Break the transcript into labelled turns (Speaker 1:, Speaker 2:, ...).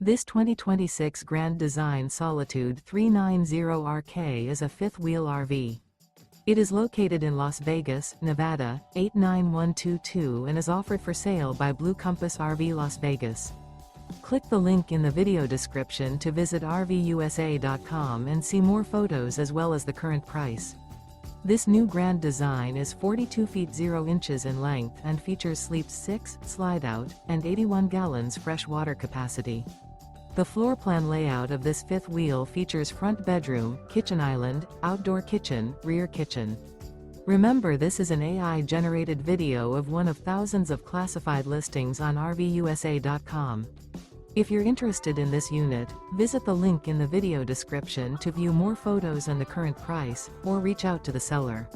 Speaker 1: This 2026 Grand Design Solitude 390RK is a fifth-wheel RV. It is located in Las Vegas, Nevada, 89122 and is offered for sale by Blue Compass RV Las Vegas. Click the link in the video description to visit RVUSA.com and see more photos as well as the current price. This new Grand Design is 42 feet 0 inches in length and features Sleep 6, Slideout, and 81 gallons fresh water capacity. The floor plan layout of this fifth wheel features front bedroom, kitchen island, outdoor kitchen, rear kitchen. Remember, this is an AI-generated video of one of thousands of classified listings on RVUSA.com. If you're interested in this unit, visit the link in the video description to view more photos and the current price, or reach out to the seller.